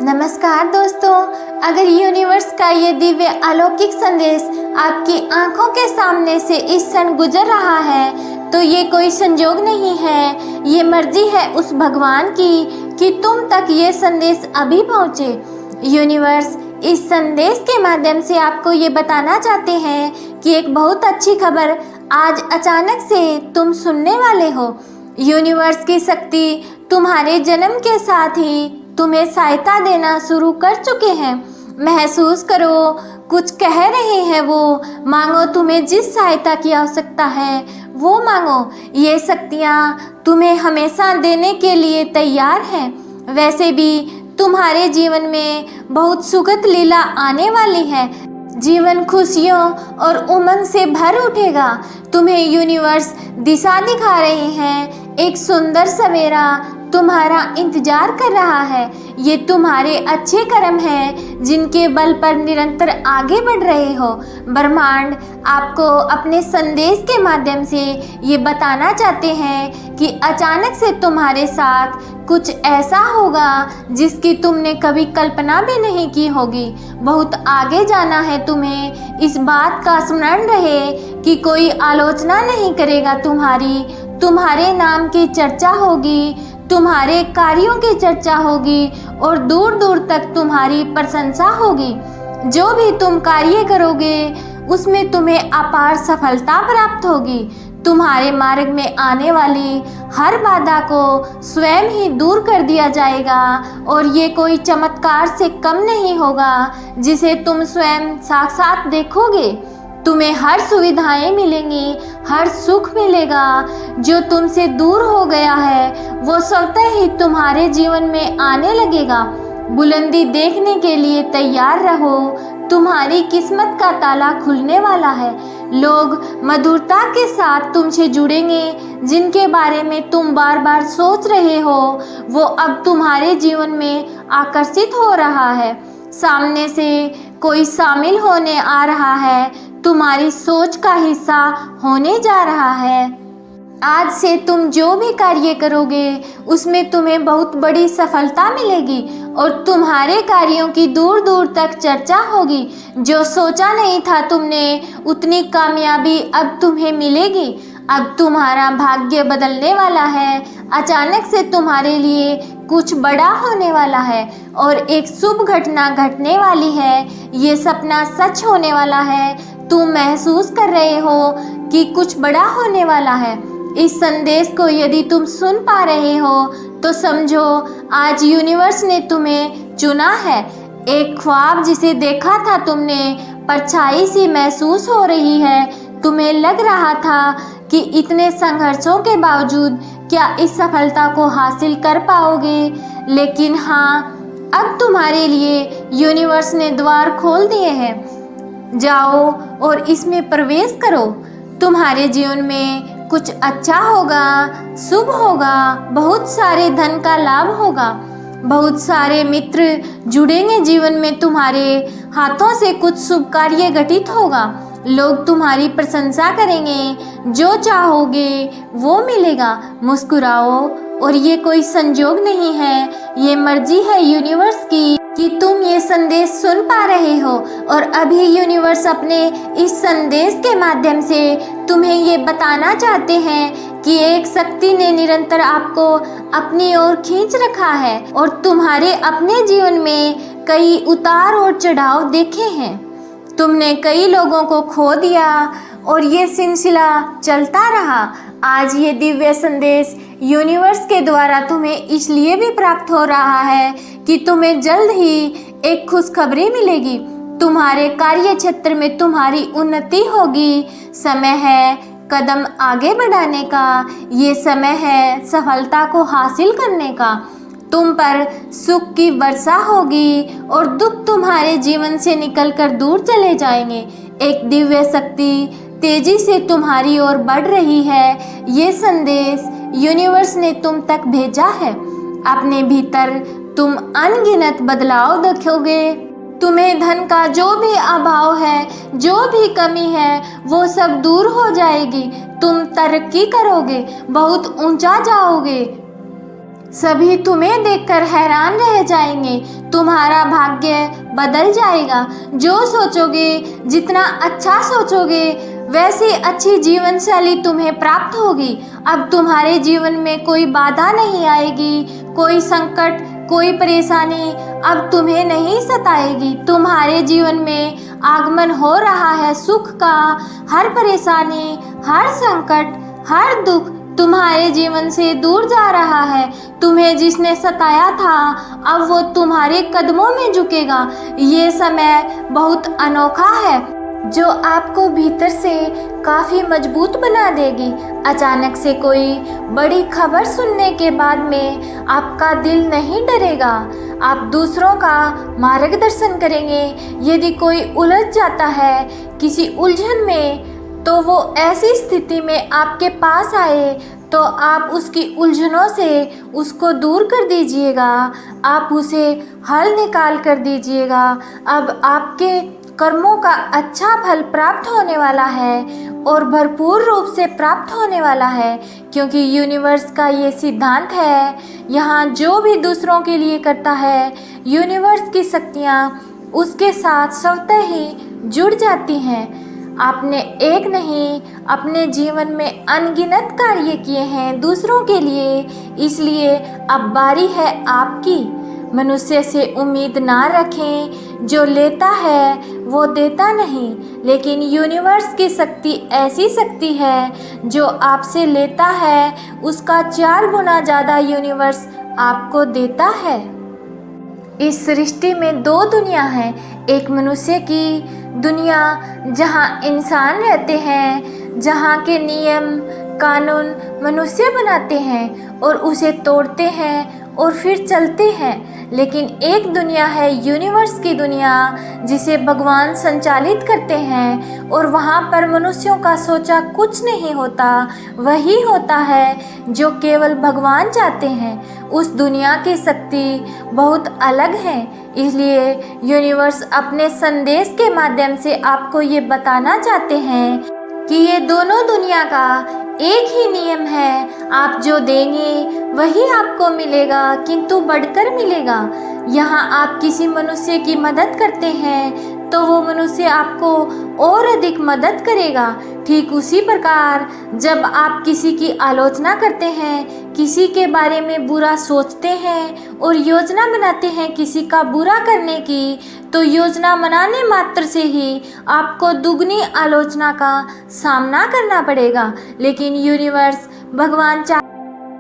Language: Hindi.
नमस्कार दोस्तों, अगर यूनिवर्स का ये दिव्य अलौकिक संदेश आपकी आंखों के सामने से इस क्षण गुजर रहा है तो ये कोई संजोग नहीं है, ये मर्जी है उस भगवान की कि तुम तक ये संदेश अभी पहुँचे। यूनिवर्स इस संदेश के माध्यम से आपको ये बताना चाहते हैं कि एक बहुत अच्छी खबर आज अचानक से तुम सुनने वाले हो। यूनिवर्स की शक्ति तुम्हारे जन्म के साथ ही तुम्हें सहायता देना शुरू कर चुके हैं। महसूस करो, कुछ कह रहे हैं वो। मांगो, तुम्हें जिस सहायता की आवश्यकता है वो मांगो। ये शक्तियाँ तुम्हें हमेशा देने के लिए तैयार हैं। वैसे भी तुम्हारे जीवन में बहुत सुखद लीला आने वाली है। जीवन खुशियों और उमंग से भर उठेगा। तुम्हें यूनिवर्स दिशा दिखा रहे हैं। एक सुंदर सवेरा तुम्हारा इंतजार कर रहा है। ये तुम्हारे अच्छे कर्म हैं जिनके बल पर निरंतर आगे बढ़ रहे हो। ब्रह्मांड आपको अपने संदेश के माध्यम से ये बताना चाहते हैं कि अचानक से तुम्हारे साथ कुछ ऐसा होगा जिसकी तुमने कभी कल्पना भी नहीं की होगी। बहुत आगे जाना है तुम्हें। इस बात का स्मरण रहे कि कोई आलोचना नहीं करेगा तुम्हारे नाम की चर्चा होगी, तुम्हारे कार्यों की चर्चा होगी और दूर दूर तक तुम्हारी प्रशंसा होगी। जो भी तुम कार्य करोगे उसमें तुम्हें अपार सफलता प्राप्त होगी। तुम्हारे मार्ग में आने वाली हर बाधा को स्वयं ही दूर कर दिया जाएगा और ये कोई चमत्कार से कम नहीं होगा जिसे तुम स्वयं साक्षात देखोगे। तुम्हें हर सुविधाएं मिलेंगी, हर सुख मिलेगा। जो तुमसे दूर हो गया है वो स्वतः ही तुम्हारे जीवन में आने लगेगा। बुलंदी देखने के लिए तैयार रहो। तुम्हारी किस्मत का ताला खुलने वाला है। लोग मधुरता के साथ तुमसे जुड़ेंगे। जिनके बारे में तुम बार बार सोच रहे हो वो अब तुम्हारे जीवन में आकर्षित हो रहा है। सामने से कोई शामिल होने आ रहा है, तुम्हारी सोच का हिस्सा होने जा रहा है। आज से तुम जो भी कार्य करोगे उसमें तुम्हें बहुत बड़ी सफलता मिलेगी और तुम्हारे कार्यों की दूर दूर तक चर्चा होगी। जो सोचा नहीं था तुमने उतनी कामयाबी अब तुम्हें मिलेगी। अब तुम्हारा भाग्य बदलने वाला है। अचानक से तुम्हारे लिए कुछ बड़ा होने वाला है और एक शुभ घटना घटने वाली है। ये सपना सच होने वाला है। तुम महसूस कर रहे हो कि कुछ बड़ा होने वाला है। इस संदेश को यदि तुम सुन पा रहे हो तो समझो आज यूनिवर्स ने तुम्हें चुना है। एक ख्वाब जिसे देखा था तुमने परछाई सी महसूस हो रही है। तुम्हें लग रहा था कि इतने संघर्षों के बावजूद क्या इस सफलता को हासिल कर पाओगे, लेकिन हाँ, अब तुम्हारे लिए यूनिवर्स ने द्वार खोल दिए हैं। जाओ और इसमें प्रवेश करो। तुम्हारे जीवन में कुछ अच्छा होगा, शुभ होगा। बहुत सारे धन का लाभ होगा। बहुत सारे मित्र जुड़ेंगे जीवन में। तुम्हारे हाथों से कुछ शुभ कार्य घटित होगा। लोग तुम्हारी प्रशंसा करेंगे। जो चाहोगे वो मिलेगा। मुस्कुराओ और ये कोई संजोग नहीं है, ये मर्जी है यूनिवर्स की कि तुम ये संदेश सुन पा रहे हो। और अभी यूनिवर्स अपने इस संदेश के माध्यम से तुम्हें ये बताना चाहते हैं कि एक शक्ति ने निरंतर आपको अपनी ओर खींच रखा है और तुम्हारे अपने जीवन में कई उतार और चढ़ाव देखे हैं। तुमने कई लोगों को खो दिया और ये सिलसिला चलता रहा। आज ये दिव्य संदेश यूनिवर्स के द्वारा तुम्हें इसलिए भी प्राप्त हो रहा है कि तुम्हें जल्द ही एक खुशखबरी मिलेगी। तुम्हारे कार्य क्षेत्र में तुम्हारी उन्नति होगी। समय है कदम आगे बढ़ाने का। ये समय है सफलता को हासिल करने का। तुम पर सुख की वर्षा होगी और दुख तुम्हारे जीवन से निकलकर दूर चले जाएंगे। एक दिव्य शक्ति तेजी से तुम्हारी ओर बढ़ रही है। ये संदेश यूनिवर्स ने तुम तक भेजा है। अपने भीतर तुम अनगिनत बदलाव देखोगे। तुम्हें धन का जो भी अभाव है, जो भी कमी है, वो सब दूर हो जाएगी। तुम तरक्की करोगे, बहुत ऊंचा जाओगे। सभी तुम्हें देखकर हैरान रह जाएंगे। तुम्हारा भाग्य बदल जाएगा। जो सोचोगे, जितना अच्छा सोचोगे, वैसी अच्छी जीवन शैली तुम्हें प्राप्त होगी। अब तुम्हारे जीवन में कोई बाधा नहीं आएगी, कोई संकट, कोई परेशानी अब तुम्हें नहीं सताएगी। तुम्हारे जीवन में आगमन हो रहा है सुख का। हर परेशानी, हर संकट, हर दुख तुम्हारे जीवन से दूर जा रहा है। तुम्हें जिसने सताया था, अब वो तुम्हारे कदमों में झुकेगा। ये समय बहुत अनोखा है जो आपको भीतर से काफ़ी मजबूत बना देगी। अचानक से कोई बड़ी खबर सुनने के बाद में आपका दिल नहीं डरेगा। आप दूसरों का मार्गदर्शन करेंगे। यदि कोई उलझ जाता है किसी उलझन में, तो वो ऐसी स्थिति में आपके पास आए तो आप उसकी उलझनों से उसको दूर कर दीजिएगा। आप उसे हल निकाल कर दीजिएगा। अब आपके कर्मों का अच्छा फल प्राप्त होने वाला है और भरपूर रूप से प्राप्त होने वाला है, क्योंकि यूनिवर्स का ये सिद्धांत है, यहाँ जो भी दूसरों के लिए करता है, यूनिवर्स की शक्तियाँ उसके साथ स्वतः ही जुड़ जाती हैं। आपने एक नहीं, अपने जीवन में अनगिनत कार्य किए हैं दूसरों के लिए, इसलिए अब बारी है आपकी। मनुष्य से उम्मीद ना रखें। जो लेता है वो देता नहीं, लेकिन यूनिवर्स की शक्ति ऐसी शक्ति है जो आपसे लेता है उसका 4 गुना ज़्यादा यूनिवर्स आपको देता है। इस सृष्टि में 2 दुनिया हैं। एक मनुष्य की दुनिया जहाँ इंसान रहते हैं, जहाँ के नियम कानून मनुष्य बनाते हैं और उसे तोड़ते हैं और फिर चलते हैं। लेकिन एक दुनिया है यूनिवर्स की दुनिया, जिसे भगवान संचालित करते हैं और वहाँ पर मनुष्यों का सोचा कुछ नहीं होता। वही होता है जो केवल भगवान चाहते हैं। उस दुनिया की शक्ति बहुत अलग है। इसलिए यूनिवर्स अपने संदेश के माध्यम से आपको ये बताना चाहते हैं कि ये दोनों दुनिया का एक ही नियम है। आप जो देंगे वही आपको मिलेगा, किंतु बढ़कर मिलेगा। यहाँ आप किसी मनुष्य की मदद करते हैं तो वो मनुष्य आपको और अधिक मदद करेगा। ठीक उसी प्रकार जब आप किसी की आलोचना करते हैं, किसी के बारे में बुरा सोचते हैं और योजना बनाते हैं किसी का बुरा करने की, तो योजना बनाने मात्र से ही आपको दुगनी आलोचना का सामना करना पड़ेगा। लेकिन यूनिवर्स भगवान